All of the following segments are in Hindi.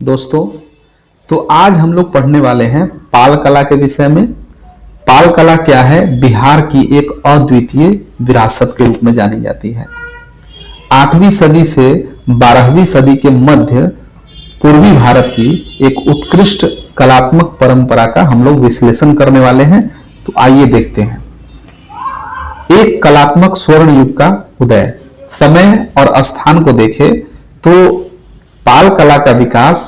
दोस्तों, तो आज हम लोग पढ़ने वाले हैं पाल कला के विषय में। पाल कला क्या है? बिहार की एक अद्वितीय विरासत के रूप में जानी जाती है। 8वीं सदी से 12वीं सदी के मध्य पूर्वी भारत की एक उत्कृष्ट कलात्मक परंपरा का हम लोग विश्लेषण करने वाले हैं। तो आइए देखते हैं। एक कलात्मक स्वर्ण युग का उदय। समय और स्थान को देखें तो पाल कला का विकास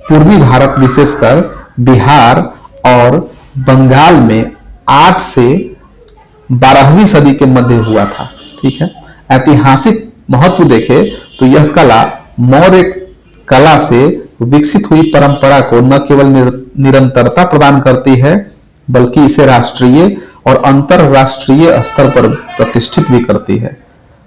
पूर्वी भारत विशेषकर बिहार और बंगाल में 8 से 12वीं सदी के मध्य हुआ था। ठीक है। ऐतिहासिक महत्व देखें तो यह कला मौर्य कला से विकसित हुई परंपरा को न केवल निरंतरता प्रदान करती है बल्कि इसे राष्ट्रीय और अंतरराष्ट्रीय स्तर पर प्रतिष्ठित भी करती है।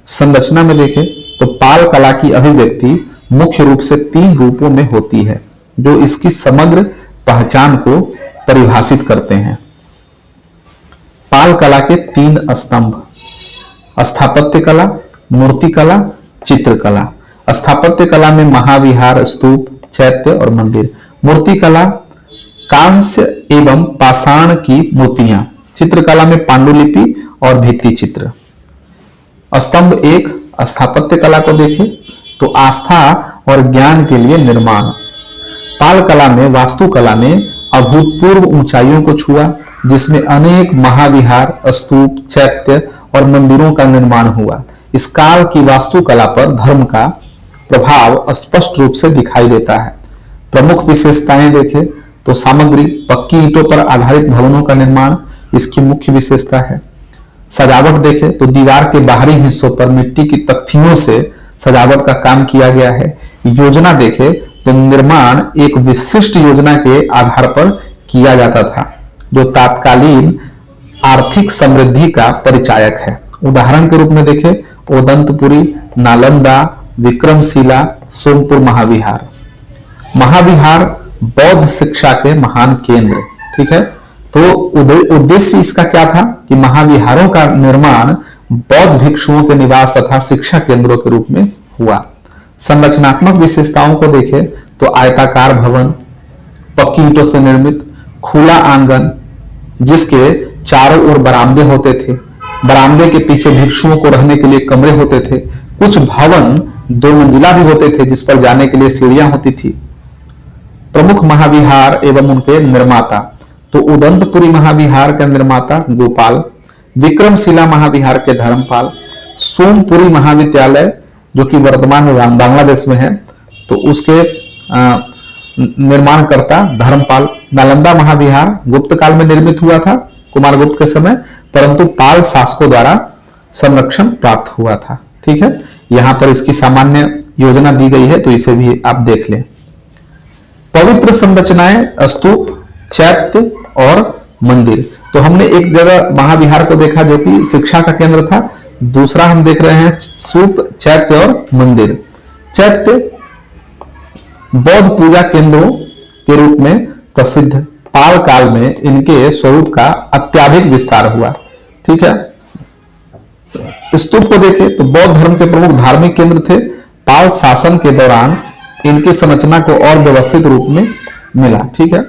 संरचना में देखें तो पाल कला की अभिव्यक्ति मुख्य रूप से 3 रूपों में होती है जो इसकी समग्र पहचान को परिभाषित करते हैं। पाल कला के 3 स्तंभ: स्थापत्य कला, मूर्ति कला, चित्रकला। स्थापत्य कला में महाविहार, स्तूप, चैत्य और मंदिर। मूर्ति कला कांस्य एवं पाषाण की मूर्तियां। चित्रकला में पांडुलिपि और भित्ति चित्र। स्तंभ 1 स्थापत्य कला को देखें तो आस्था और ज्ञान के लिए निर्माण। पाल कला में वास्तुकला ने अभूतपूर्व ऊंचाइयों को छुआ, जिसमें अनेक महाविहार, स्तूप, चैत्य और मंदिरों का निर्माण हुआ। इस काल की वास्तुकला पर धर्म का प्रभाव स्पष्ट रूप से दिखाई देता है। प्रमुख विशेषताएं देखें तो सामग्री पक्की ईंटों पर आधारित भवनों का निर्माण इसकी मुख्य विशेषता है। सजावट देखें तो दीवार के बाहरी हिस्सों पर मिट्टी की तख्तियों से सजावट का काम किया गया है। योजना देखें तो निर्माण एक विशिष्ट योजना के आधार पर किया जाता था जो तात्कालीन आर्थिक समृद्धि का परिचायक है। उदाहरण के रूप में देखें ओदंतपुरी, नालंदा, विक्रमशिला, सोमपुर महाविहार। महाविहार बौद्ध शिक्षा के महान केंद्र। ठीक है। तो उद्देश्य इसका क्या था कि महाविहारों का निर्माण बौद्ध भिक्षुओं के निवास तथा शिक्षा केंद्रों के रूप में हुआ। संरचनात्मक विशेषताओं को देखें तो आयताकार भवन, पक्की ईंटों से निर्मित, खुला आंगन जिसके चारों ओर बरामदे होते थे। बरामदे के पीछे भिक्षुओं को रहने के लिए कमरे होते थे। कुछ भवन 2 मंजिला भी होते थे जिस पर जाने के लिए सीढ़ियां होती थी। प्रमुख महाविहार एवं उनके निर्माता तो उदंतपुरी महाविहार के निर्माता गोपाल, विक्रमशिला महाविहार के धर्मपाल, सोमपुरी महाविद्यालय जो कि वर्तमान में बांग्लादेश में है तो उसके निर्माणकर्ता धर्मपाल, नालंदा महाविहार गुप्त काल में निर्मित हुआ था कुमार गुप्त के समय, परंतु पाल शासकों द्वारा संरक्षण प्राप्त हुआ था। ठीक है। यहां पर इसकी सामान्य योजना दी गई है तो इसे भी आप देख लें। पवित्र संरचनाएं स्तूप, चैत्य और मंदिर। तो हमने एक जगह महाविहार को देखा जो कि शिक्षा का केंद्र था, दूसरा हम देख रहे हैं स्तूप, चैत्य और मंदिर। चैत्य बौद्ध पूजा केंद्रों के रूप में प्रसिद्ध। पाल काल में इनके स्वरूप का अत्यधिक विस्तार हुआ। ठीक है। स्तूप को देखें तो बौद्ध धर्म के प्रमुख धार्मिक केंद्र थे। पाल शासन के दौरान इनकी संरचना को और व्यवस्थित रूप में मिला। ठीक है।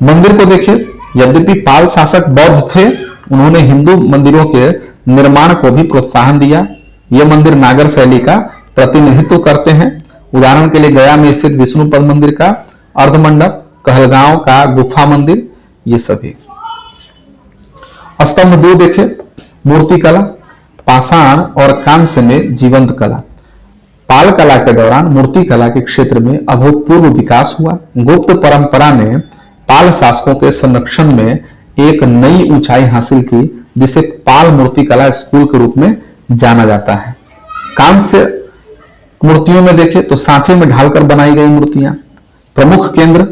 मंदिर को देखें, यद्यपि पाल शासक बौद्ध थे, उन्होंने हिंदू मंदिरों के निर्माण को भी प्रोत्साहन दिया। ये मंदिर नागर शैली का प्रतिनिधित्व करते हैं। उदाहरण के लिए गया में स्थित विष्णुपद मंदिर का अर्धमंडप, कहलगांव का गुफा मंदिर, ये सभी। स्तंभ 2 देखें, मूर्ति कला, पाषाण और कांस्य में जीवंत कला। पाल कला के दौरान मूर्ति कला के क्षेत्र में अभूतपूर्व विकास हुआ। गुप्त परंपरा ने पाल शासकों के संरक्षण में एक नई ऊंचाई हासिल की जिसे पाल मूर्ति कला स्कूल के रूप में जाना जाता है। कांस्य मूर्तियों में देखें तो सांचे में ढालकर बनाई गई मूर्तियां। प्रमुख केंद्र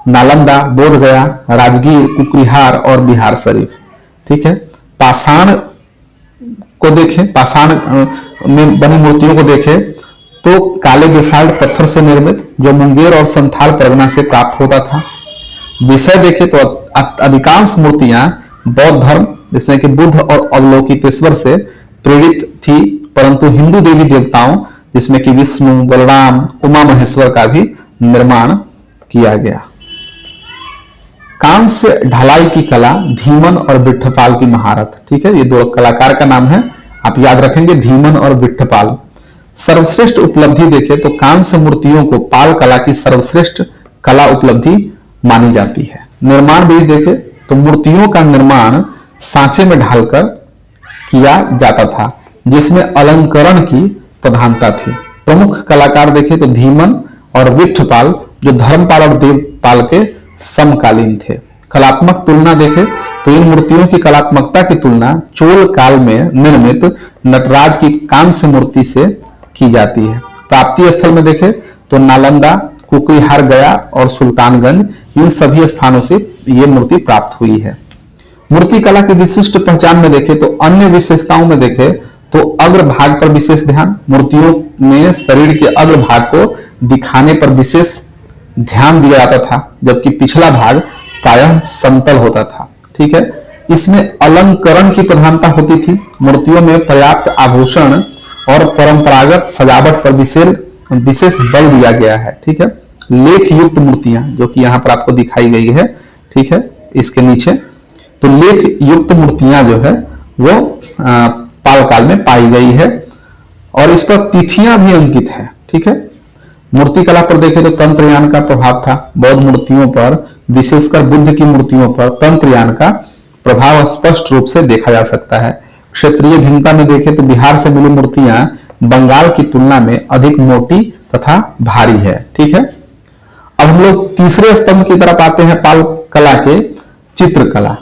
नालंदा, बोधगया, राजगीर, कुकरिहार और बिहार शरीफ। ठीक है। पाषाण को देखें, पाषाण में बनी मूर्तियों को देखें तो काले बेसाल्ट पत्थर से निर्मित जो मुंगेर और संथाल परगना से प्राप्त होता था। विषय देखें तो अधिकांश मूर्तियां बौद्ध धर्म जिसमें कि बुद्ध और अवलोकितेश्वर से प्रेरित थी, परंतु हिंदू देवी देवताओं जिसमें कि विष्णु, बलराम, उमा महेश्वर का भी निर्माण किया गया। कांस्य ढलाई की कला, धीमन और विट्ठपाल की महारत। ठीक है, ये दो कलाकार का नाम है, आप याद रखेंगे, धीमन और विट्ठपाल। सर्वश्रेष्ठ उपलब्धि देखें तो कांस्य मूर्तियों को पाल कला की सर्वश्रेष्ठ कला उपलब्धि मानी जाती है। निर्माण विधि देखें तो मूर्तियों का निर्माण सांचे में ढालकर किया जाता था, जिसमें अलंकरण की प्रधानता थी। प्रमुख कलाकार देखें तो धीमन और विट्ठपाल, जो धर्मपाल और देवपाल के समकालीन थे। कलात्मक तुलना देखें तो इन मूर्तियों की कलात्मकता की तुलना चोल काल में निर्मित नटराज की कांस्य मूर्ति से की जाती है। प्राप्ति स्थल में देखें तो नालंदा, कुकरीहार, गया और सुल्तानगंज, इन सभी स्थानों से ये मूर्ति प्राप्त हुई है। मूर्ति कला की विशिष्ट पहचान में देखें तो अन्य विशेषताओं में देखें तो अग्र भाग पर विशेष ध्यान, मूर्तियों में शरीर के अग्र भाग को दिखाने पर विशेष ध्यान दिया जाता था, जबकि पिछला भाग प्रायः समतल होता था। ठीक है, इसमें अलंकरण की प्रधानता होती थी। मूर्तियों में पर्याप्त आभूषण और परंपरागत सजावट पर विशेष बल दिया गया है। ठीक है, लेख युक्त मूर्तियां जो कि यहाँ पर आपको दिखाई गई है, ठीक है, इसके नीचे, तो लेख युक्त मूर्तियां जो है वो पाल काल में पाई गई है और इस पर तिथियां भी अंकित है। ठीक है, मूर्ति कला पर देखें तो तंत्रयान का प्रभाव था। बौद्ध मूर्तियों पर, विशेषकर बुद्ध की मूर्तियों पर तंत्रयान का प्रभाव स्पष्ट रूप से देखा जा सकता है। क्षेत्रीय भिन्नता में देखें तो बिहार से मिली मूर्तियां बंगाल की तुलना में अधिक मोटी तथा भारी है। ठीक है, अब हम लोग तीसरे स्तंभ की तरफ आते हैं, पाल कला के चित्रकला।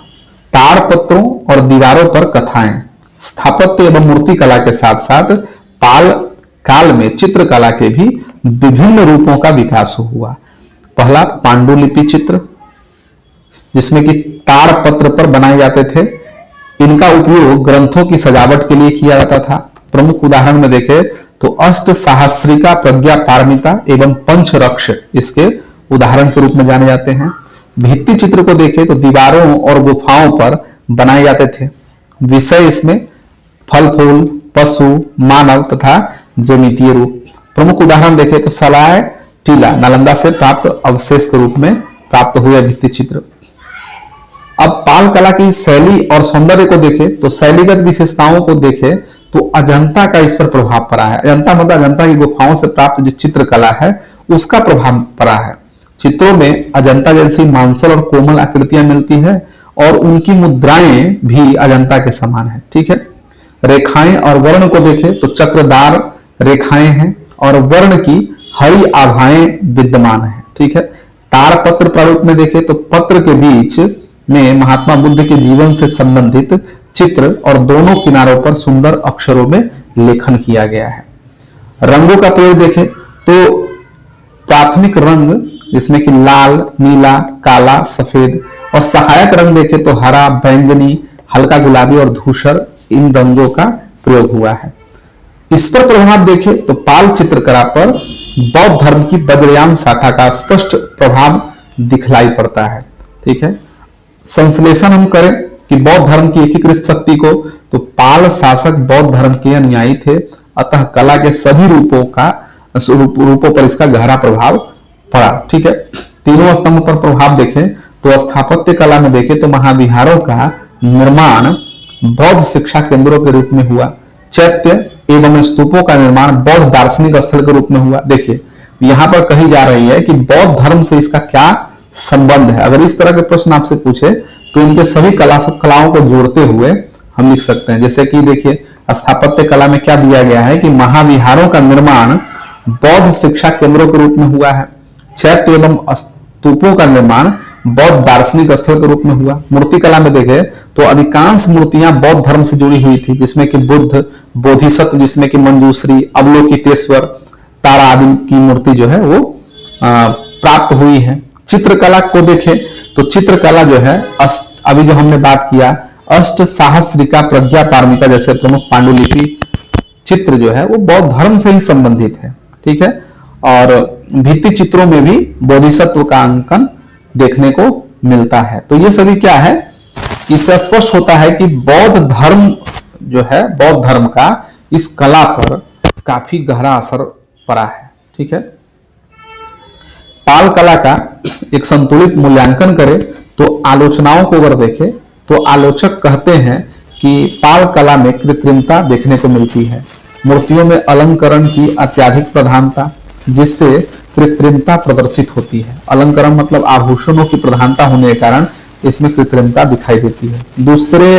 ताड़पत्रों और दीवारों पर कथाएं। स्थापत्य एवं मूर्ति कला के साथ साथ पाल काल में चित्रकला के भी विभिन्न रूपों का विकास हुआ। पहला पांडुलिपि चित्र, जिसमें कि ताड़पत्र पर बनाए जाते थे। इनका उपयोग ग्रंथों की सजावट के लिए किया जाता था। प्रमुख उदाहरण में देखें तो अष्ट सहस्त्रिका, प्रज्ञा पारमिता एवं पंचरक्ष इसके उदाहरण के रूप में जाने जाते हैं। भित्ति चित्र को देखें तो दीवारों और गुफाओं पर बनाए जाते थे। विषय इसमें फल फूल, पशु, मानव तथा ज्यामितीय रूप। प्रमुख उदाहरण देखें तो सलाय टीला, नालंदा से प्राप्त अवशेष के रूप में प्राप्त हुए भित्ति चित्र। अब पाल कला की शैली और सौंदर्य को देखें तो शैलीगत विशेषताओं को देखें तो अजंता का इस पर प्रभाव पड़ा है। अजंता मतलब अजंता की गुफाओं से प्राप्त जो चित्रकला है उसका प्रभाव पड़ा है। चित्रों में अजंता जैसी मांसल और कोमल आकृतियां मिलती है और उनकी मुद्राएं भी अजंता के समान है। ठीक है, रेखाएं और वर्ण को देखें तो चक्रदार रेखाएं हैं और वर्ण की हरी आभाएं विद्यमान है। ठीक है, तारपत्र प्रारूप में देखें तो पत्र के बीच में महात्मा बुद्ध के जीवन से संबंधित चित्र और दोनों किनारों पर सुंदर अक्षरों में लेखन किया गया है। रंगों का प्रयोग देखें तो प्राथमिक रंग जिसमें कि लाल, नीला, काला, सफेद और सहायक रंग देखें तो हरा, बैंगनी, हल्का गुलाबी और धूसर, इन रंगों का प्रयोग हुआ है। इस पर प्रभाव देखें तो पाल चित्रकला पर बौद्ध धर्म की वज्रयान शाखा का स्पष्ट प्रभाव दिखलाई पड़ता है। ठीक है, संश्लेषण हम करें कि बौद्ध धर्म की एकीकृत शक्ति को, तो पाल शासक बौद्ध धर्म के अनुयायी थे, अतः कला के सभी रूपों पर इसका गहरा प्रभाव पड़ा। ठीक है, तीनों स्तंभ पर प्रभाव देखें तो स्थापत्य कला में देखें तो महाविहारों का निर्माण बौद्ध शिक्षा केंद्रों के रूप में हुआ। चैत्य एवं स्तूपों का निर्माण बौद्ध दार्शनिक स्थल के रूप में हुआ। देखिए यहां पर कही जा रही है कि बौद्ध धर्म से इसका क्या संबंध है। अगर इस तरह के प्रश्न आपसे पूछे तो इनके सभी कलाओं को जोड़ते हुए हम लिख सकते हैं। जैसे कि देखिए स्थापत्य कला में क्या दिया गया है कि महाविहारों का निर्माण बौद्ध शिक्षा केंद्रों के रूप में हुआ है। चैत्य एवं स्तूपों का निर्माण बौद्ध दार्शनिक स्थल के रूप में हुआ। मूर्ति कला में देखें तो अधिकांश मूर्तियां बौद्ध धर्म से जुड़ी हुई थी, जिसमें कि बुद्ध, बोधिसत्व, जिसमें कि मंजूश्री, अवलोकितेश्वर, तारा आदि की मूर्ति जो है वो प्राप्त हुई है। चित्रकला को देखें तो चित्रकला जो है अभी जो हमने बात किया अष्ट सहस्त्रिका, प्रज्ञा पारमिता जैसे प्रमुख पांडुलिपि चित्र जो है वो बौद्ध धर्म से ही संबंधित है। ठीक है, और भित्ति चित्रों में भी बोधिसत्व का अंकन देखने को मिलता है। तो ये सभी क्या है, इससे स्पष्ट होता है कि बौद्ध धर्म जो है, बौद्ध धर्म का इस कला पर काफी गहरा असर पड़ा है। ठीक है, पाल कला का एक संतुलित मूल्यांकन करें तो आलोचनाओं को अगर देखें तो आलोचक कहते हैं कि पाल कला में कृत्रिमता देखने को मिलती है, मूर्तियों में अलंकरण की अत्यधिक प्रधानता जिससे कृत्रिमता प्रदर्शित होती है। अलंकरण मतलब आभूषणों की प्रधानता होने के कारण इसमें कृत्रिमता दिखाई देती है। दूसरे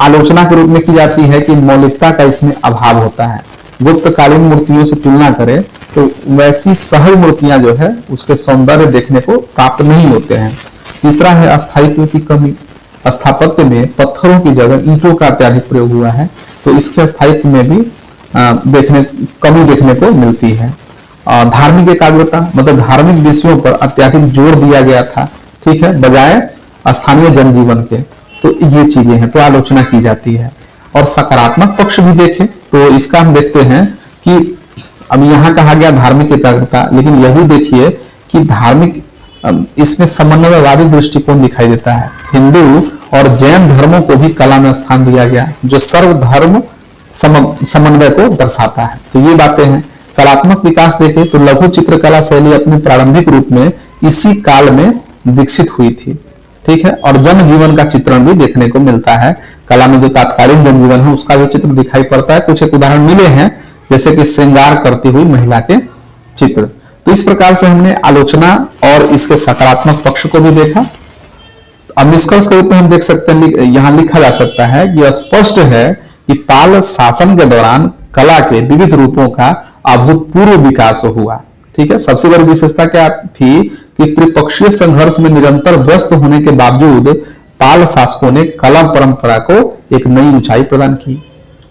आलोचना के रूप में की जाती है कि मौलिकता का इसमें अभाव होता है। गुप्तकालीन मूर्तियों से तुलना करें तो वैसी सहज मूर्तियां जो है उसके सौंदर्य देखने को प्राप्त नहीं होते हैं। तीसरा है अस्थायित्व की कमी। स्थापत्य में पत्थरों की जगह ईंटों का अत्यधिक प्रयोग हुआ है तो इसके स्थायित्व में भी कमी देखने को मिलती है। धार्मिक एकाग्रता मतलब धार्मिक विषयों पर अत्यधिक जोर दिया गया था, ठीक है, बजाय स्थानीय जनजीवन के। तो ये चीजें हैं तो आलोचना की जाती है। और सकारात्मक पक्ष भी देखें तो इसका हम देखते हैं कि अब यहाँ कहा गया धार्मिक एकाग्रता, लेकिन यह भी देखिए कि धार्मिक इसमें समन्वयवादी दृष्टिकोण दिखाई देता है। हिंदू और जैन धर्मों को भी कला में स्थान दिया गया जो सर्वधर्म समन्वय को दर्शाता है। तो ये बातें हैं। कलात्मक विकास देखें तो लघु चित्रकला शैली अपने प्रारंभिक रूप में इसी काल में विकसित हुई थी, ठीक है। और जनजीवन का चित्रण भी देखने को मिलता है। कला में जो तात्कालिक जनजीवन है उसका भी चित्र दिखाई पड़ता है। कुछ एक उदाहरण मिले हैं जैसे कि श्रृंगार करती हुई महिला के चित्र। तो इस प्रकार से हमने आलोचना और इसके सकारात्मक पक्ष को भी देखा। अब निष्कर्ष के रूप में हम देख सकते हैं, यहां लिखा जा सकता है कि स्पष्ट है कि पाल शासन के दौरान कला के विविध रूपों का अभूतपूर्व विकास हुआ, ठीक है। सबसे बड़ी विशेषता क्या थी कि त्रिपक्षीय संघर्ष में निरंतर व्यस्त होने के बावजूद पाल शासकों ने कला परंपरा को एक नई ऊंचाई प्रदान की।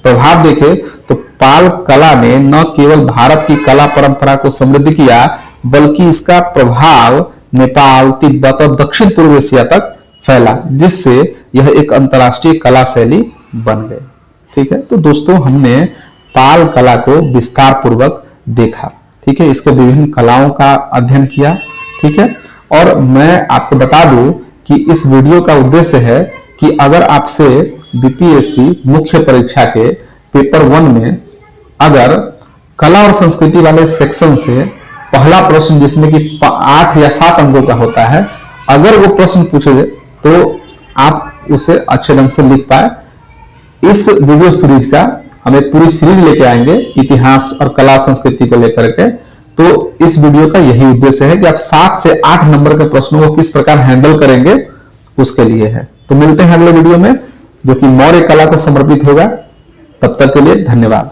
प्रभाव देखें तो पाल कला ने न केवल भारत की कला परंपरा को समृद्ध किया बल्कि इसका प्रभाव नेपाल, तिब्बत और दक्षिण पूर्व एशिया तक फैला, जिससे यह एक अंतर्राष्ट्रीय कला शैली बन गई, ठीक है। तो दोस्तों हमने पाल कला को विस्तार पूर्वक देखा, ठीक है। इसके विभिन्न कलाओं का अध्ययन किया, ठीक है। और मैं आपको बता दूं कि इस वीडियो का उद्देश्य है कि अगर आपसे बीपीएससी मुख्य परीक्षा के पेपर 1 में अगर कला और संस्कृति वाले सेक्शन से पहला प्रश्न जिसमें कि 8 या 7 अंकों का होता है, अगर वो प्रश्न पूछे तो आप उसे अच्छे ढंग से लिख पाए। इस वीडियो सीरीज का हम एक पूरी सीरीज लेके आएंगे इतिहास और कला संस्कृति को लेकर के। तो इस वीडियो का यही उद्देश्य है कि आप 7 से 8 नंबर के प्रश्नों को किस प्रकार हैंडल करेंगे उसके लिए है। तो मिलते हैं अगले वीडियो में जो कि मौर्य कला को समर्पित होगा। तब तक के लिए धन्यवाद।